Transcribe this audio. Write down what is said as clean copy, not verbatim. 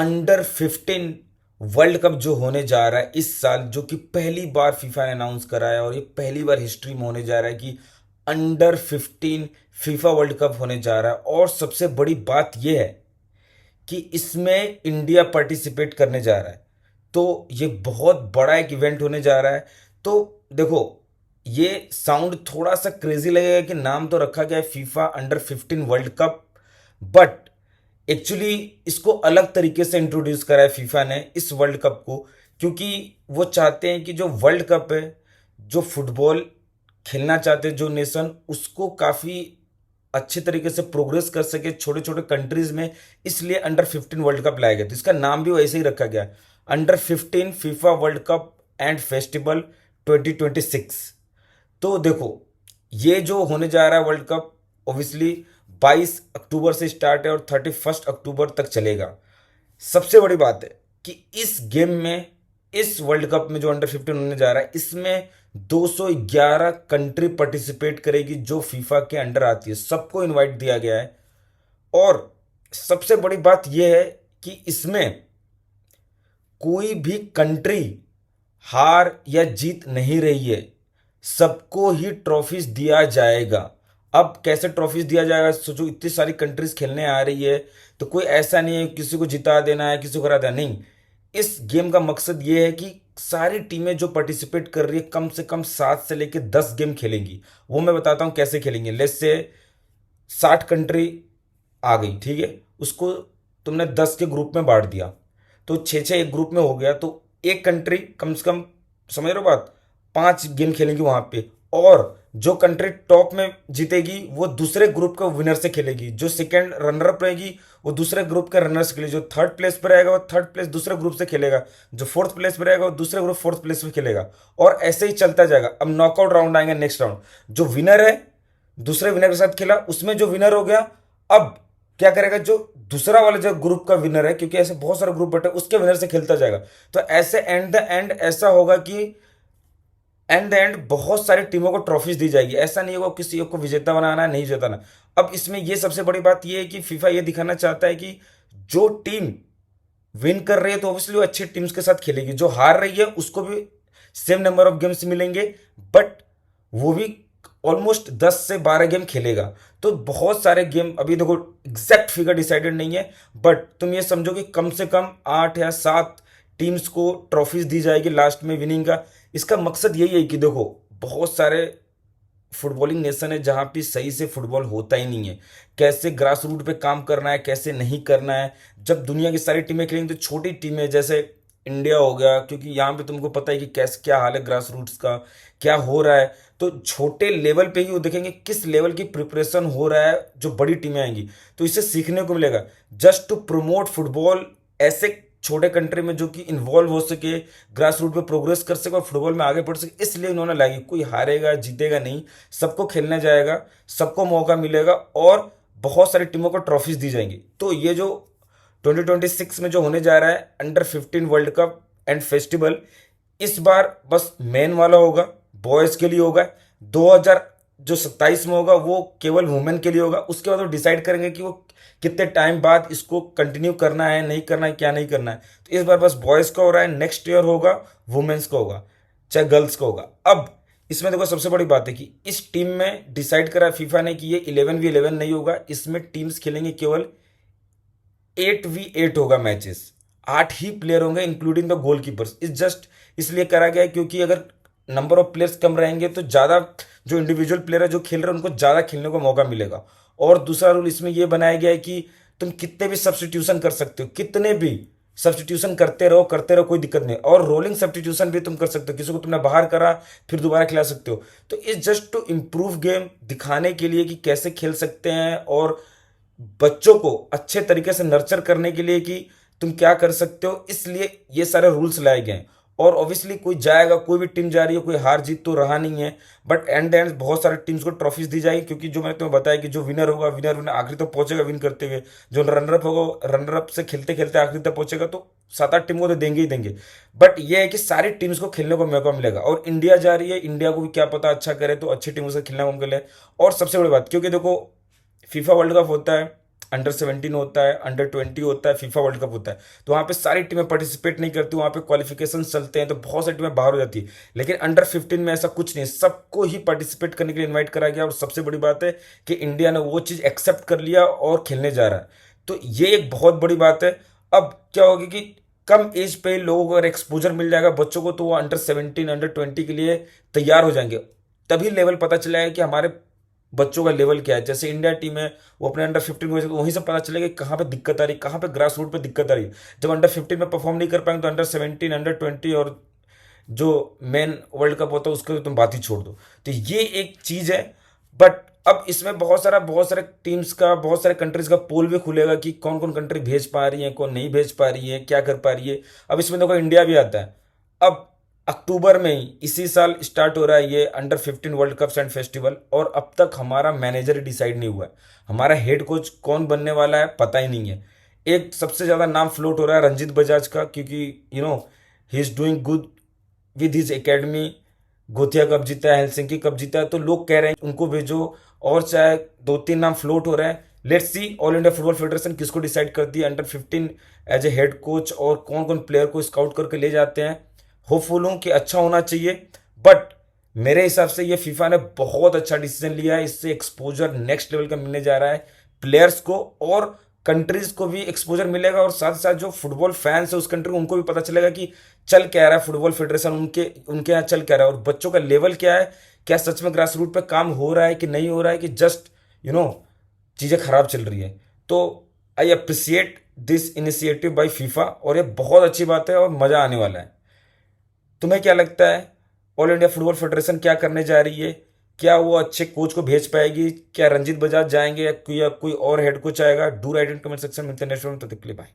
Under 15 world cup जो होने जा रहा है इस साल, जो कि पहली बार फीफा ने अनाउंस करा है और ये पहली बार हिस्ट्री में होने जा रहा है कि अंडर 15 फीफा वर्ल्ड कप होने जा रहा है। और सबसे बड़ी बात यह है कि इसमें इंडिया पार्टिसिपेट करने जा रहा है। तो ये बहुत बड़ा एक इवेंट होने जा रहा है। तो देखो, ये साउंड थोड़ा सा क्रेजी लगेगा कि नाम तो रखा गया है FIFA under 15 world cup, but actually इसको अलग तरीके से इंट्रोड्यूस करा है फीफा ने इस वर्ल्ड कप को, क्योंकि वो चाहते हैं कि जो वर्ल्ड कप है, जो फुटबॉल खेलना चाहते हैं जो नेशन, उसको काफ़ी अच्छे तरीके से प्रोग्रेस कर सके छोटे छोटे कंट्रीज में। इसलिए अंडर 15 वर्ल्ड कप लाया गया। तो इसका नाम भी वैसे ही रखा गया, under 15 FIFA world cup and festival 2026। तो देखो, ये जो होने जा रहा है वर्ल्ड कप, ओबियसली 22 अक्टूबर से स्टार्ट है और 31 अक्टूबर तक चलेगा। सबसे बड़ी बात है कि इस गेम में, इस वर्ल्ड कप में जो अंडर 15 होने जा रहा है, इसमें 211 कंट्री पार्टिसिपेट करेगी जो फीफा के अंडर आती है। सबको इनवाइट दिया गया है। और सबसे बड़ी बात यह है कि इसमें कोई भी कंट्री हार या जीत नहीं रही है, सबको ही ट्रॉफीज दिया जाएगा। अब कैसे ट्रॉफीज दिया जाएगा, सोचो इतनी सारी कंट्रीज खेलने आ रही है, तो कोई ऐसा नहीं है किसी को जिता देना है, किसी को हरा देना नहीं। इस गेम का मकसद ये है कि सारी टीमें जो पार्टिसिपेट कर रही है कम से कम 7 से लेकर 10 गेम खेलेंगी। वो मैं बताता हूँ कैसे खेलेंगे। लेट्स से 60 कंट्री आ गई, ठीक है, उसको तुमने 10 के ग्रुप में बांट दिया, तो 6 6 एक ग्रुप में हो गया। तो एक कंट्री कम से कम, समझ रहे हो बात, 5 गेम खेलेंगी वहां पे। और जो कंट्री टॉप में जीतेगी वो दूसरे ग्रुप के विनर से खेलेगी, जो सेकंड रनर अप रहेगी वो दूसरे ग्रुप के रनर से खेलेगी, जो थर्ड प्लेस पर रहेगा वो थर्ड प्लेस दूसरे ग्रुप से खेलेगा, जो फोर्थ प्लेस पर रहेगा वो दूसरे ग्रुप फोर्थ प्लेस पे खेलेगा। और ऐसे ही चलता जाएगा। अब नॉकआउट राउंड आएंगे, नेक्स्ट राउंड। जो विनर है दूसरे विनर के साथ खेला, उसमें जो विनर हो गया, अब क्या करेगा, जो दूसरा वाला जो ग्रुप का विनर है, क्योंकि ऐसे बहुत सारे ग्रुप बटे, उसके विनर से खेलता जाएगा। तो ऐसे एंड द एंड ऐसा होगा कि एंड द एंड बहुत सारी टीमों को ट्रॉफीज दी जाएगी। ऐसा नहीं होगा किसी एक को विजेता बनाना है, नहीं जिताना। अब इसमें ये सबसे बड़ी बात ये है कि फीफा ये दिखाना चाहता है कि जो टीम विन कर रही है तो ऑब्वियसली वो अच्छी टीम्स के साथ खेलेगी, जो हार रही है उसको भी सेम नंबर ऑफ गेम्स मिलेंगे, बट वो भी ऑलमोस्ट 10 से 12 गेम खेलेगा। तो बहुत सारे गेम, अभी देखो एग्जैक्ट फिगर डिसाइडेड नहीं है, बट तुम ये समझो कि कम से कम 8 या 7 टीम्स को ट्रॉफीज दी जाएगी लास्ट में विनिंग का। इसका मकसद यही है कि देखो, बहुत सारे फुटबॉलिंग नेशन है जहाँ पे सही से फुटबॉल होता ही नहीं है। कैसे ग्रास रूट पे काम करना है, कैसे नहीं करना है। जब दुनिया की सारी टीमें खेलेंगी तो छोटी टीमें जैसे इंडिया हो गया, क्योंकि यहाँ पे तुमको पता है कि कैसे क्या हाल है ग्रास रूट्स का, क्या हो रहा है। तो छोटे लेवल पे ही वो देखेंगे किस लेवल की प्रिपरेशन हो रहा है, जो बड़ी टीमें आएंगी तो इससे सीखने को मिलेगा। जस्ट टू प्रमोट फुटबॉल ऐसे छोटे कंट्री में जो कि इन्वॉल्व हो सके, ग्रास रूट पे प्रोग्रेस कर सके और फुटबॉल में आगे बढ़ सके, इसलिए उन्होंने लागी। कोई हारेगा जीतेगा नहीं, सबको खेलने जाएगा, सबको मौका मिलेगा और बहुत सारी टीमों को ट्रॉफीज दी जाएंगी। तो ये जो 2026 में जो होने जा रहा है under 15 world cup and festival, इस बार बस मेन वाला होगा, बॉयज़ के लिए होगा। 2027 में होगा वो केवल वुमेन के लिए होगा। उसके बाद वो डिसाइड करेंगे कि वो कितने टाइम बाद इसको कंटिन्यू करना है, नहीं करना है, क्या नहीं करना है। तो इस बार बस बॉयज़ का हो रहा है, नेक्स्ट ईयर होगा वुमेन्स का होगा, चाहे गर्ल्स का होगा। अब इसमें देखो सबसे बड़ी बात है कि इस टीम में डिसाइड करा फीफा ने कि ये 11v11 नहीं होगा, इसमें टीम्स खेलेंगे केवल 8v8 होगा मैचेस। 8 ही प्लेयर होंगे इंक्लूडिंग द गोलकीपर्स। इस जस्ट इसलिए करा गया है क्योंकि अगर नंबर ऑफ प्लेयर्स कम रहेंगे तो ज़्यादा जो इंडिविजुअल प्लेयर है जो खेल रहे हैं उनको ज़्यादा खेलने का मौका मिलेगा। और दूसरा रूल इसमें यह बनाया गया है कि तुम कितने भी सब्सटीट्यूशन कर सकते हो, कितने भी सब्सटीट्यूशन करते रहो, कोई दिक्कत नहीं। और रोलिंग सब्सटीट्यूशन भी तुम कर सकते हो, किसी को तुमने बाहर करा फिर दोबारा खिला सकते हो। तो इस जस्ट टू इम्प्रूव गेम दिखाने के लिए कि कैसे खेल सकते हैं और बच्चों को अच्छे तरीके से नर्चर करने के लिए कि तुम क्या कर सकते हो, इसलिए ये सारे रूल्स लाए गए हैं। और ऑब्वियसली कोई जाएगा, कोई भी टीम जा रही है, कोई हार जीत तो रहा नहीं है, बट एंड एंड बहुत सारे टीम्स को ट्रॉफीज दी जाएगी। क्योंकि जो मैंने तुम्हें बताया कि जो विनर होगा, विनर आखिरी तक पहुंचेगा विन करते हुए, जो रनर अप होगा रनर अप से खेलते खेलते आखिरी तक पहुंचेगा। तो 7 8 टीम को तो देंगे ही देंगे, बट ये है कि सारी टीम्स को खेलने को मौका मिलेगा। और इंडिया जा रही है, इंडिया को भी क्या पता अच्छा करे तो अच्छी टीमों से खेलने को मिले। और सबसे बड़ी बात, क्योंकि देखो फीफा वर्ल्ड कप होता है अंडर 17 होता है, अंडर 20 होता है, फीफा वर्ल्ड कप होता है। तो वहाँ पे सारी टीमें पार्टिसिपेट नहीं करती, वहाँ पे क्वालिफिकेशन चलते हैं, तो बहुत सारी टीमें बाहर हो जाती है। लेकिन अंडर 15 में ऐसा कुछ नहीं है, सबको ही पार्टिसिपेट करने के लिए इन्वाइट करा गया। और सबसे बड़ी बात है कि इंडिया ने वो चीज़ एक्सेप्ट कर लिया और खेलने जा रहा है। तो ये एक बहुत बड़ी बात है। अब क्या होगी कि कम एज पे लोगों को अगर एक्सपोजर मिल जाएगा बच्चों को, तो वो अंडर 17 अंडर 20 के लिए तैयार हो जाएंगे। तभी लेवल पता चलेगा कि हमारे बच्चों का लेवल क्या है। जैसे इंडिया टीम है, वो अपने अंडर 15 में, वहीं से पता चलेगा कि कहाँ पे दिक्कत आ रही है, कहाँ पे ग्रास रूट पे दिक्कत आ रही है। जब अंडर 15 में परफॉर्म नहीं कर पाएंगे तो अंडर 17 अंडर 20 और जो मेन वर्ल्ड कप होता है उसके तो तुम बात ही छोड़ दो। तो ये एक चीज़ है। बट अब इसमें बहुत सारे टीम्स का, बहुत सारे कंट्रीज का पोल भी खुलेगा कि कौन कौन कंट्री भेज पा रही है, कौन नहीं भेज पा रही है, क्या कर पा रही है। अब इसमें देखो इंडिया भी आता है। अब अक्टूबर में ही इसी साल स्टार्ट हो रहा है ये under 15 world cup and festival, और अब तक हमारा मैनेजर ही डिसाइड नहीं हुआ है। हमारा हेड कोच कौन बनने वाला है पता ही नहीं है। एक सबसे ज़्यादा नाम फ्लोट हो रहा है रंजीत बजाज का, क्योंकि he is doing good with his academy. Gothia Cup जीता है, हेलसिंकी कप जीता है, तो लोग कह रहे हैं उनको भेजो। और चाहे दो तीन नाम फ्लोट हो रहे हैं। Let's see All India Football Federation किसको डिसाइड करती है under 15 as a head coach, और कौन कौन प्लेयर को स्काउट करके ले जाते हैं। होपफुल हूँ कि अच्छा होना चाहिए। बट मेरे हिसाब से ये फीफा ने बहुत अच्छा डिसीजन लिया है। इससे एक्सपोजर नेक्स्ट लेवल का मिलने जा रहा है प्लेयर्स को, और कंट्रीज को भी एक्सपोजर मिलेगा। और साथ साथ जो फुटबॉल फैंस है उस कंट्री को, उनको भी पता चलेगा कि चल क्या रहा है फुटबॉल फेडरेशन, उनके उनके यहाँ चल क्या रहा है, और बच्चों का लेवल क्या है, क्या सच में ग्रास रूट पे काम हो रहा है कि नहीं हो रहा है, कि जस्ट यू नो चीज़ें खराब चल रही है। तो I appreciate this initiative by FIFA, और ये बहुत अच्छी बात है और मज़ा आने वाला है। तुम्हें क्या लगता है ऑल इंडिया फुटबॉल फेडरेशन क्या करने जा रही है? क्या वो अच्छे कोच को भेज पाएगी? क्या रंजीत बजाज जाएंगे, या कोई और हेड कोच आएगा? Do right in comment section में। नेक्स्ट वीडियो में, तब तक के लिए बाय।